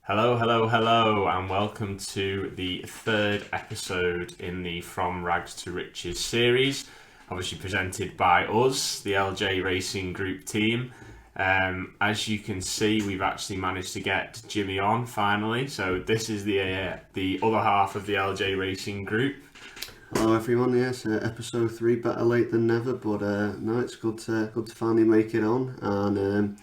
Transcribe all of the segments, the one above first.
Hello, hello, hello, and welcome to the third episode in the From Rags to Riches series, obviously presented by us, the LJ Racing Group team. As you can see, we've actually managed to get Jimmy on finally. So this is the other half of the LJ Racing Group. Hello everyone, yes, Ep.3, better late than never, but no, it's good to finally make it on, and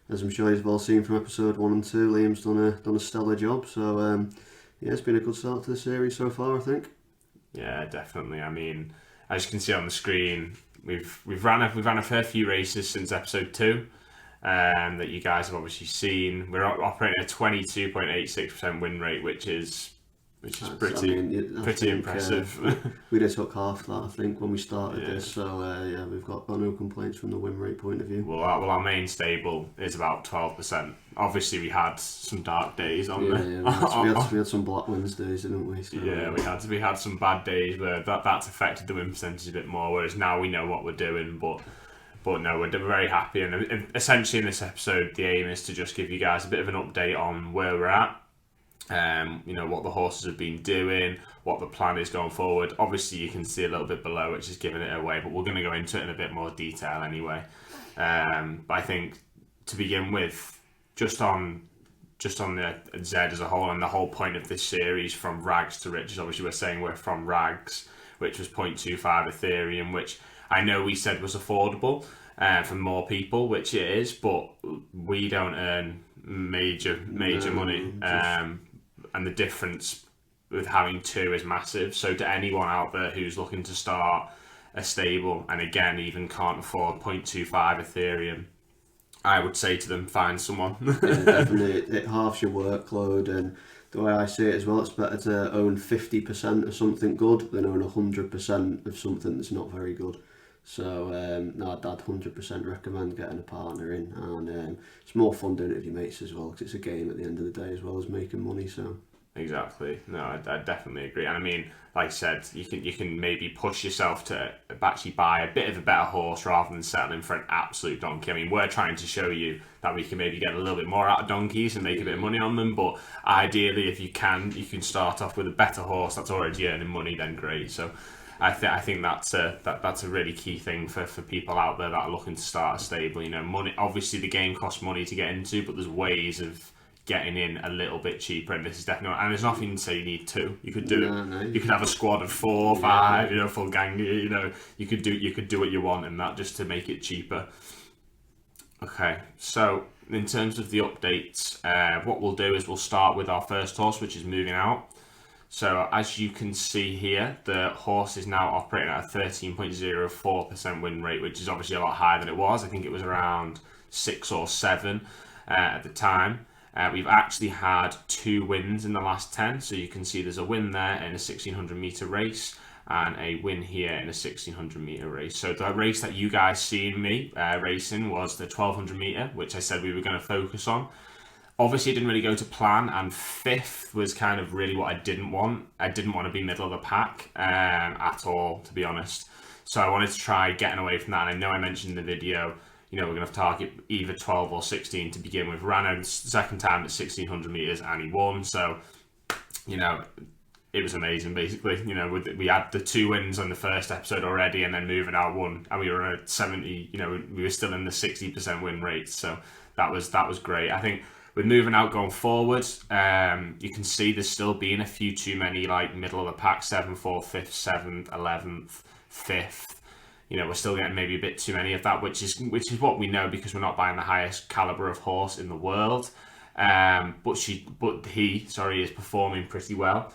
as I'm sure you've all seen from episode 1 and 2, Liam's done a stellar job, so yeah, it's been a good start to the series so far, I think. Yeah, definitely. I mean, as you can see on the screen, we've ran a fair few races since episode 2. That you guys have obviously seen. We're operating at a 22.86% win rate, which is pretty impressive. We'd have took half that, I think, when we started this, so yeah, we've got no complaints from the win rate point of view. Well, our main stable is about 12%. Obviously, we had some dark days on we had some black Wednesdays, didn't we? So, yeah, we had some bad days where that's affected the win percentage a bit more. Whereas now we know what we're doing, but no, we're very happy. And essentially, in this episode, the aim is to just give you guys a bit of an update on where we're at. What the horses have been doing, what the plan is going forward. Obviously, you can see a little bit below, which is giving it away, but we're going to go into it in a bit more detail anyway. But I think to begin with, just on the Zed as a whole, and the whole point of this series, from rags to riches. Obviously, we're saying we're from rags, which was 0.25 Ethereum, which I know we said was affordable for more people, which it is, but we don't earn major money. And the difference with having two is massive. So to anyone out there who's looking to start a stable and again even can't afford 0.25 Ethereum, I would say to them, find someone. Yeah, definitely, it halves your workload, and the way I see it as well, it's better to own 50% of something good than own 100% of something that's not very good. So no, I'd 100% recommend getting a partner in, and it's more fun doing it with your mates as well, because it's a game at the end of the day as well as making money. So Exactly. No, I definitely agree. And I mean, like I said, you can maybe push yourself to actually buy a bit of a better horse rather than settling for an absolute donkey. I mean, we're trying to show you that we can maybe get a little bit more out of donkeys and make a bit of money on them. But ideally, if you can start off with a better horse that's already earning money. Then great. So I think that's a really key thing for people out there that are looking to start a stable. Money. Obviously, the game costs money to get into, but there's ways of getting in a little bit cheaper, and this is definitely. And there's nothing to say you need two. You could do it. You could have a squad of 4 or 5. Full gang. You could do what you want in that just to make it cheaper. Okay, so in terms of the updates, what we'll do is we'll start with our first horse, which is moving out. So as you can see here, the horse is now operating at a 13.04% win rate, which is obviously a lot higher than it was. I think it was around 6 or 7 at the time. We've actually had 2 wins in the last 10, so you can see there's a win there in a 1600 meter race and a win here in a 1600 meter race. So the race that you guys seen me racing was the 1200 meter, which I said we were going to focus on. Obviously, it didn't really go to plan, and 5th was kind of really what I didn't want. I didn't want to be middle of the pack at all, to be honest. So I wanted to try getting away from that, and I know I mentioned in the video, we're going to have to target either 12 or 16 to begin with. Ran a second time at 1600 metres and he won. So, it was amazing, basically. We had the 2 wins on the first episode already, and then moving out one, and we were at 70, we were still in the 60% win rate. So that was great. I think with moving out going forward, you can see there's still being a few too many, like middle of the pack, 7th, 4th, 5th, 7th, 11th, 5th. We're still getting maybe a bit too many of that, which is what we know because we're not buying the highest caliber of horse in the world. But he is performing pretty well.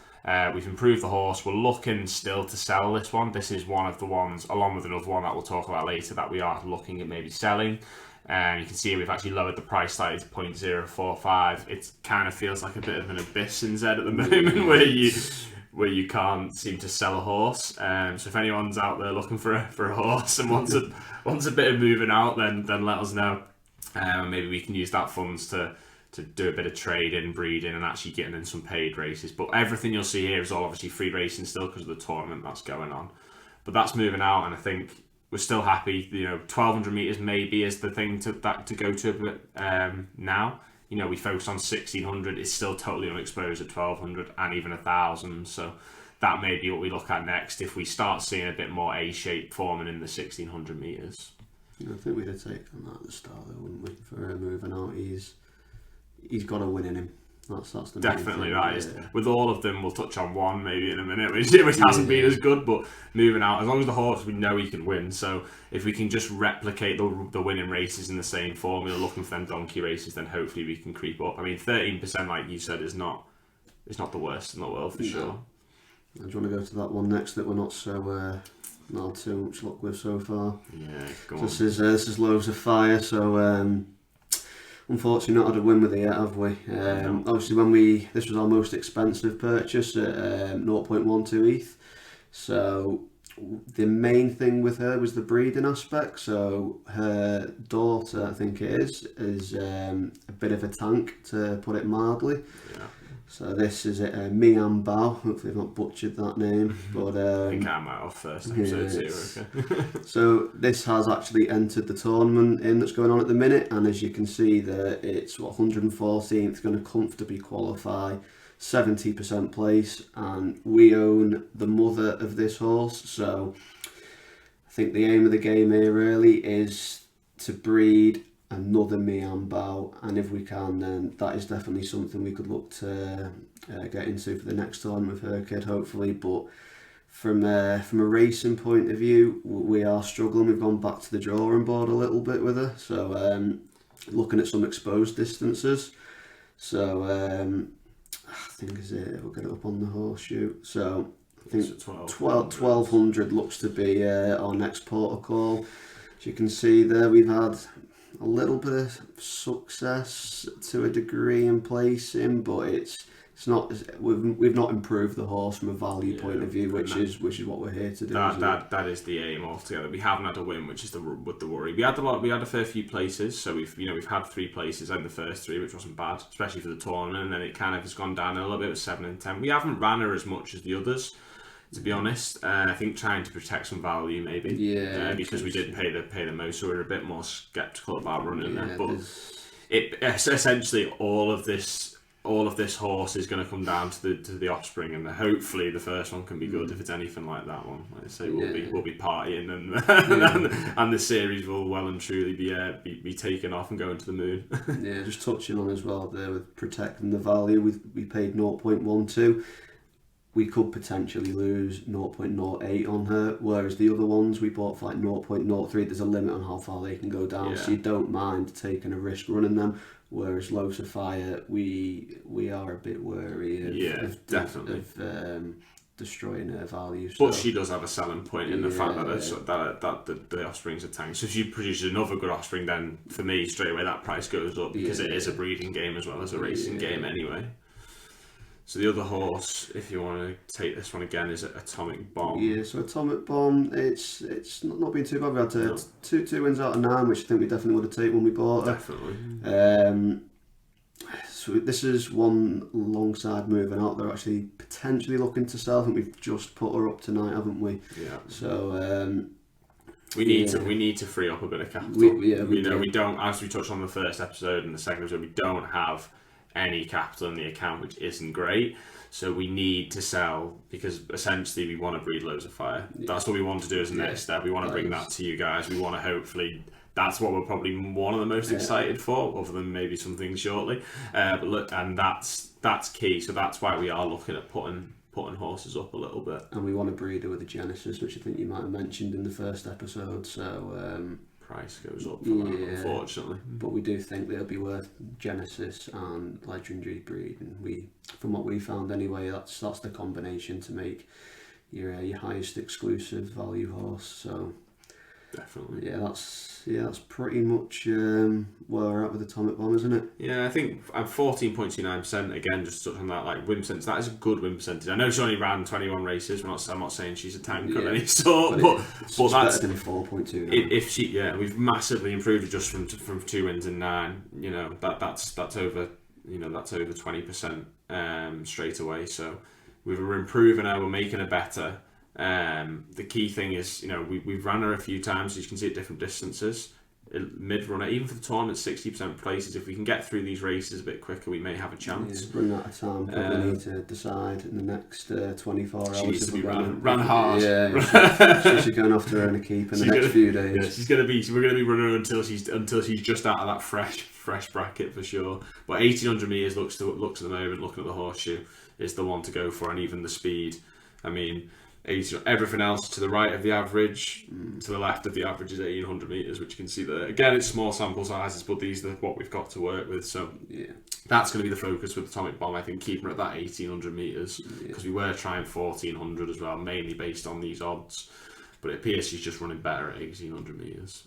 We've improved the horse. We're looking still to sell this one. This is one of the ones, along with another one that we'll talk about later, that we are looking at maybe selling. You can see we've actually lowered the price slightly to 0.045. It kind of feels like a bit of an abyss in Zed at the moment where you can't seem to sell a horse. So if anyone's out there looking for a horse and wants a bit of moving out, then let us know. Maybe we can use that funds to do a bit of trading, breeding, and actually getting in some paid races. But everything you'll see here is all obviously free racing still because of the tournament that's going on. But that's moving out, and I think we're still happy. 1200 meters maybe is the thing to go to a bit now. we focused on 1600, it's still totally unexposed at 1200 and even 1000. So that may be what we look at next if we start seeing a bit more A-shape forming in the 1600 metres. I think we'd have taken that at the start, though, wouldn't we? For moving out, he's got a win in him. That's the definitely main right. thing. With all of them, we'll touch on one maybe in a minute, which hasn't been as good. But moving out, as long as the horse, we know he can win. So if we can just replicate the winning races in the same formula, looking for them donkey races, then hopefully we can creep up. I mean, 13%, like you said, is not the worst in the world for sure. Do you want to go to that one next that we're not had too much luck with so far? Yeah, go on. This is Loaves of Fire. So unfortunately not had a win with it yet, have we? No. Obviously this was our most expensive purchase at 0.12 ETH. So the main thing with her was the breeding aspect. So her daughter, I think it is a bit of a tank, to put it mildly. Yeah. So this is Mian Bao. Hopefully I've not butchered that name. But I think I might have first episode too. Okay. So this has actually entered the tournament that's going on at the minute, and as you can see there, it's 114th, going to comfortably qualify, 70% place, and we own the mother of this horse. So I think the aim of the game here really is to breed another Mian Bao, and if we can, then that is definitely something we could look to get into for the next tournament with her kid, hopefully. But from a racing point of view, we are struggling. We've gone back to the drawing board a little bit with her, so looking at some exposed distances. So I think we'll get it up on the horseshoe. So I think 1200 looks to be our next protocol. As you can see there, we've had a little bit of success to a degree in placing, but it's not. We've not improved the horse from a value point of view, which is what we're here to do. That is the aim altogether. We haven't had a win, which is the worry. We had a fair few places, so we've had 3 places in the first 3, which wasn't bad, especially for the tournament. And then it kind of has gone down a little bit with 7 and 10. We haven't ran her as much as the others, to be honest. I think trying to protect some value maybe. Because we did pay the most, so we're a bit more sceptical about running there. But essentially all of this horse is going to come down to the offspring, and hopefully the first one can be good. If it's anything like that one, like I say, we'll be partying, and the series will well and truly be taken off and going to the moon. Just touching on as well there with protecting the value, we paid 0.12. We could potentially lose 0.08 on her, whereas the other ones we bought for like 0.03. There's a limit on how far they can go down, so you don't mind taking a risk running them. Whereas Loaves of Fire, we are a bit wary of destroying her value. But she does have a selling point in the fact that the offsprings are tanked. So if she produces another good offspring, then for me straight away that price goes up, because it is a breeding game as well as a racing game anyway. So the other horse, if you want to take this one again, is Atomic Bomb. Yeah, so Atomic Bomb, it's not been too bad. We had two wins out of 9, which I think we definitely would have taken when we bought her. Definitely. So this is one alongside moving out. They're actually potentially looking to sell. I think we've just put her up tonight, haven't we? Yeah. So we need to free up a bit of capital. We don't, as we touched on the first episode and the second episode, we don't have any capital in the account, which isn't great. So we need to sell, because essentially we want to breed Loaves of Fire. That's what we want to do as a next step. We want to bring that to you guys. We want to hopefully, that's what we're probably one of the most excited for, other than maybe some things shortly. But look, and that's key. So that's why we are looking at putting horses up a little bit. And we want to breed her with a Genesis, which I think you might have mentioned in the first episode. So price goes up for that, unfortunately. But we do think they'll be worth Genesis and Legendary breed, and from what we found anyway, that's the combination to make your highest exclusive value horse. So definitely, that's pretty much where we're at with Atomic Bomb, isn't it? Yeah, I think I'm 14.29%. Again, just touching on that, like win percentage, that is a good win percentage. I know she only ran 21 races. I'm not saying she's a tank of any sort, but that's better than 4.2. If we've massively improved it just from 2 wins and 9. You know, that's over 20% straight away. So we're improving her. We're making her better. The key thing is, we've ran her a few times, as you can see, at different distances. mid runner, even for the tournament, 60% places. If we can get through these races a bit quicker, we may have a chance. Run out of time. Probably need to decide in the next 24 hours. She needs to be ran hard. Yeah, she's going off to earn a keep in the next few days. Yeah, she's gonna be. We're gonna be running her until she's just out of that fresh bracket for sure. But 1800 meters looks at the moment, looking at the horseshoe, is the one to go for, and even the speed. I mean, everything else to the right of the average, to the left of the average is 1800 meters, which you can see there. Again, it's small sample sizes, but these are what we've got to work with. So that's going to be the focus with Atomic Bomb. I think keeping her at that 1800 meters, because we were trying 1400 as well, mainly based on these odds. But it appears she's just running better at 1800 meters.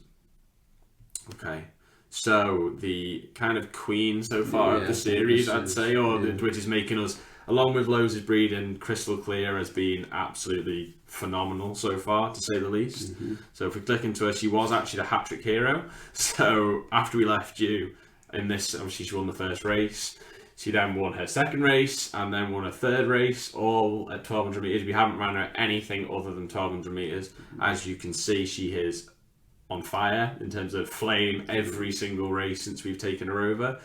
Okay. So the kind of queen so far of the series, I'd say, which is making us, along with Lowe's breeding, Crystal Clear has been absolutely phenomenal so far, to say the least. So if we click into her, she was actually the hat-trick hero. So after we left you in this, obviously she won the first race. She then won her second race and then won her third race, all at 1200 meters. We haven't ran her anything other than 1200 meters. As you can see, she is on fire in terms of flame every single race since we've taken her over.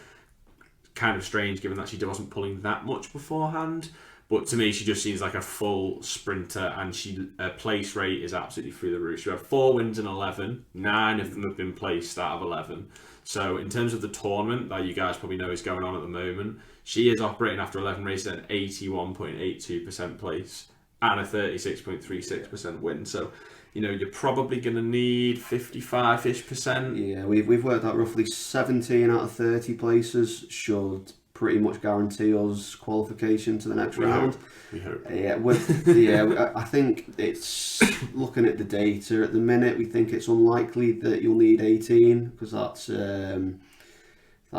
Kind of strange given that she wasn't pulling that much beforehand, but to me she just seems like a full sprinter, and her place rate is absolutely through the roof. She had 4 wins in 11, 9 of them have been placed out of 11. So in terms of the tournament that you guys probably know is going on at the moment, she is operating after 11 races at an 81.82% place and a 36.36% win. So you're probably going to need 55-ish%. Yeah, we've worked out roughly 17 out of 30 places should pretty much guarantee us qualification to the next round. We hope. I think it's, looking at the data at the minute, we think it's unlikely that you'll need 18, because that's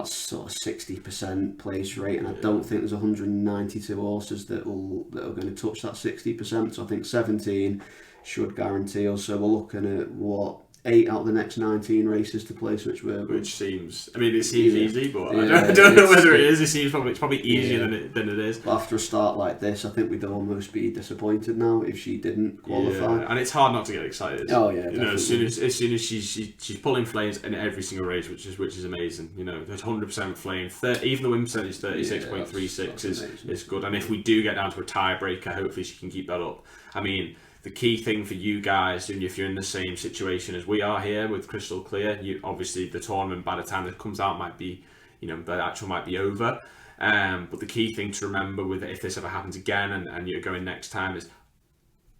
sort of 60% place rate, and I don't think there's 192 horses that are going to touch that 60%. So I think 17 should guarantee us. So we're looking at 8 out of the next 19 races to place, which seems, it seems easy, but I don't know whether it is. It's probably easier than it is. But after a start like this, I think we'd almost be disappointed now if she didn't qualify. And it's hard not to get excited. Oh yeah, as soon as she's pulling flames in every single race, which is amazing. There's 100% flame. Even the win percentage 36.36 is good. And if we do get down to a tiebreaker, hopefully she can keep that up. The key thing for you guys, and if you're in the same situation as we are here with Crystal Clear, obviously the tournament by the time that comes out might be, the actual might be over. But the key thing to remember with if this ever happens again and you're going next time is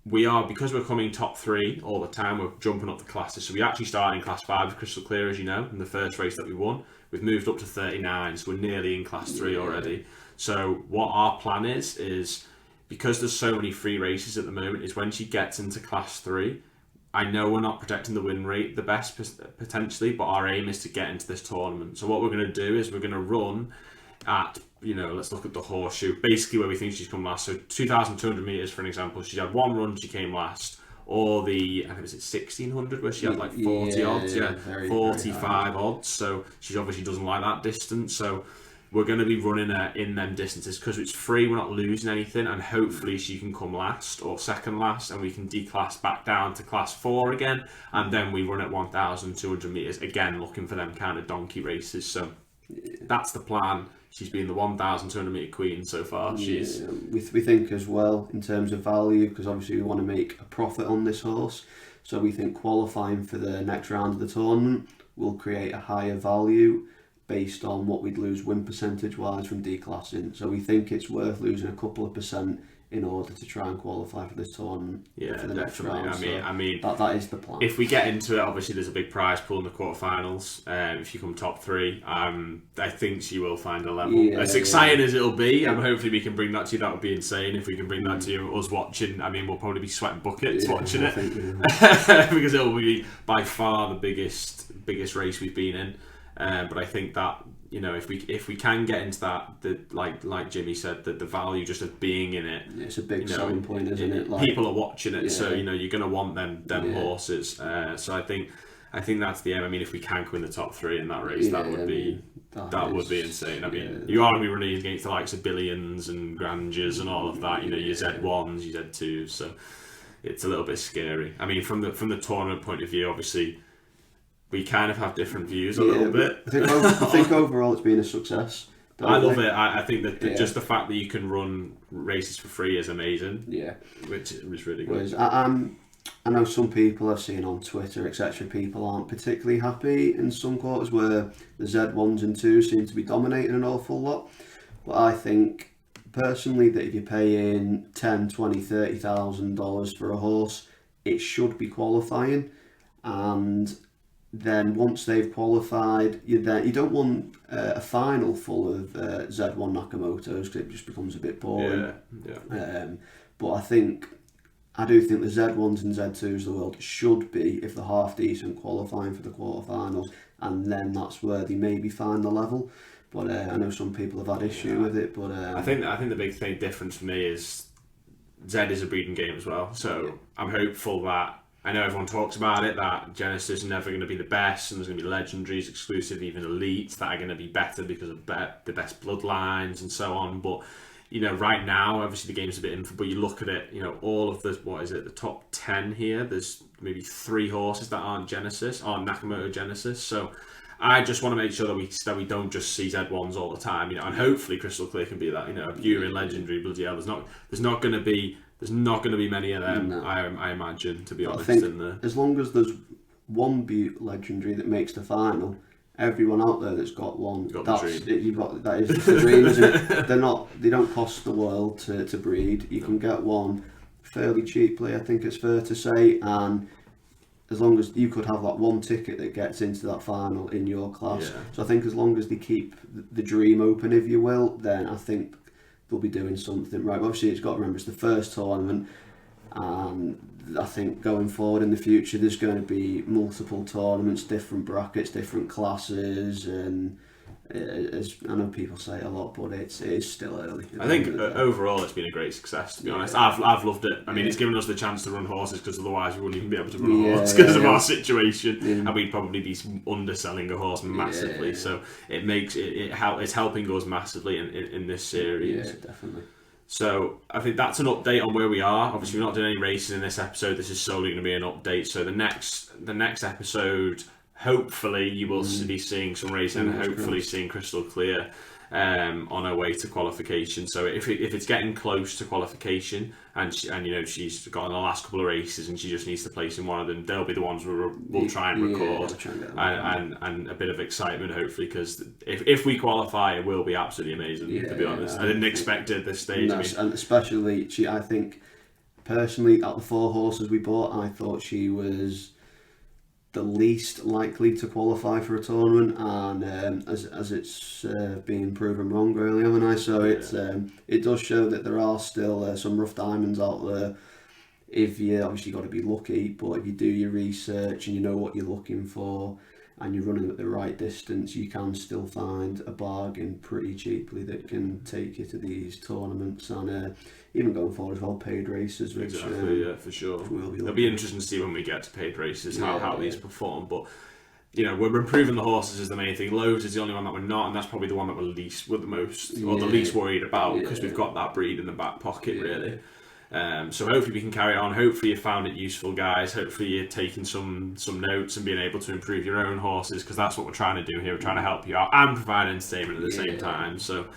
because we're coming top 3 all the time, we're jumping up the classes. So we actually started in class 5 with Crystal Clear, as you know, in the first race that we won. We've moved up to 39, so we're nearly in class 3 already. So what our plan is because there's so many free races at the moment, is when she gets into class 3, I know we're not protecting the win rate the best potentially, but our aim is to get into this tournament. So what we're going to do is we're going to run at, let's look at the horseshoe, basically where we think she's come last. So 2,200 meters, for an example, she had 1 run, she came last. Or I think it was 1,600 where she had like 40 odds, 45 odds. So she obviously doesn't like that distance. So we're going to be running her in them distances because it's free, we're not losing anything, and hopefully she can come last or second last, and we can declass back down to class 4 again, and then we run at 1,200 metres, again looking for them kind of donkey races. So that's the plan. She's been the 1,200 metre queen so far. We think as well in terms of value, because obviously we want to make a profit on this horse, so we think qualifying for the next round of the tournament will create a higher value based on what we'd lose win percentage wise from declassing. So we think it's worth losing a couple of percent in order to try and qualify for this tournament. For the next round. That is the plan. If we get into it, obviously there's a big prize pool in the quarterfinals. If you come top 3, I think she will find a level. As exciting as it'll be, hopefully we can bring that to you. That would be insane if we can bring that to you. Us watching, we'll probably be sweating buckets watching it because it'll be by far the biggest race we've been in. But I think that if we can get into that, like Jimmy said, that the value just of being in it, it's a big selling point, isn't it? People are watching it, so you're going to want them horses. So I think that's the aim. If we can win the top 3 in that race, that would be insane. You are going to be running against the likes of Billions and Grandeurs and all of that. Your Z1s, your Z2s. So it's a little bit scary. From the tournament point of view, obviously, we kind of have different views a little bit. I think overall it's been a success. I love it. I think that just the fact that you can run races for free is amazing. Yeah, which was really good. Whereas I know some people I've seen on Twitter, etc. People aren't particularly happy in some quarters where the Z1s and 2s seem to be dominating an awful lot. But I think personally that if you're paying $10,000, $20,000, $30,000 for a horse, it should be qualifying, and then once they've qualified, you don't want a final full of Z1 Nakamotos because it just becomes a bit boring. But I do think the Z1s and Z2s of the world should be, if they're half decent, qualifying for the quarterfinals, and then that's where they maybe find the level. But I know some people have had issue with it. But I think the big difference for me is Zed is a breeding game as well. So I'm hopeful that, I know everyone talks about it, that Genesis is never going to be the best, and there's going to be legendaries, exclusive, even elites that are going to be better because of the best bloodlines and so on. But right now, obviously the game's a bit infant, but you look at it, all of the top 10 here, there's maybe 3 horses that aren't Nakamoto Genesis. So I just want to make sure that we don't just see Z1s all the time, and hopefully Crystal Clear can be that, a viewer in legendary, bloody hell, there's not going to be many of them. No. I imagine, to be honest. I think as long as there's one legendary that makes the final, everyone out there that's got one, that is the dream, isn't it? They don't cost the world to breed. You can get one fairly cheaply, I think it's fair to say, and as long as you could have that one ticket that gets into that final in your class. So I think as long as they keep the dream open, if you will, then I think they'll be doing something right. Obviously, it's got to remember it's the first tournament, and I think going forward in the future, there's going to be multiple tournaments, different brackets, different classes, and as I know people say it a lot, but it is still early. I think overall it's been a great success, to be honest. I've loved it. I mean, it's given us the chance to run horses, because otherwise we wouldn't even be able to run a horse because of our situation, and we'd probably be underselling a horse massively. So it's helping us massively in this series. Yeah, definitely. So I think that's an update on where we are. Obviously, we're not doing any races in this episode. This is solely going to be an update. So the next episode, hopefully you will be seeing some racing, and hopefully seeing Crystal Clear on her way to qualification. So if it's getting close to qualification, and she's got in the last couple of races and she just needs to place in one of them, they'll be the ones we'll try and record, and a bit of excitement, hopefully, because if we qualify, it will be absolutely amazing, to be honest. I didn't expect it at this stage. And especially, I think personally, out of the 4 horses we bought, I thought she was the least likely to qualify for a tournament, and as it's been proven wrong, really, haven't I? So it does show that there are still some rough diamonds out there. If you obviously got to be lucky, but if you do your research and you know what you're looking for, and you're running at the right distance, you can still find a bargain pretty cheaply that can take you to these tournaments, and even going forward as well, paid races. Which, for sure. It'll be interesting to see when we get to paid races how these perform. But we're improving the horses is the main thing. Loads is the only one that we're not, and that's probably the one that we're the least worried about, because we've got that breed in the back pocket, really. So hopefully we can carry on. Hopefully you found it useful, guys. Hopefully you're taking some notes and being able to improve your own horses, because that's what we're trying to do here. We're trying to help you out and provide entertainment at the same time. So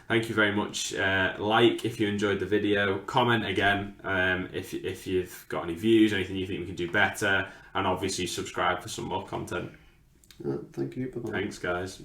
thank you very much. Like if you enjoyed the video, comment again if you've got any views, anything you think we can do better, and obviously subscribe for some more content. Thank you. Bye-bye. Thanks, guys.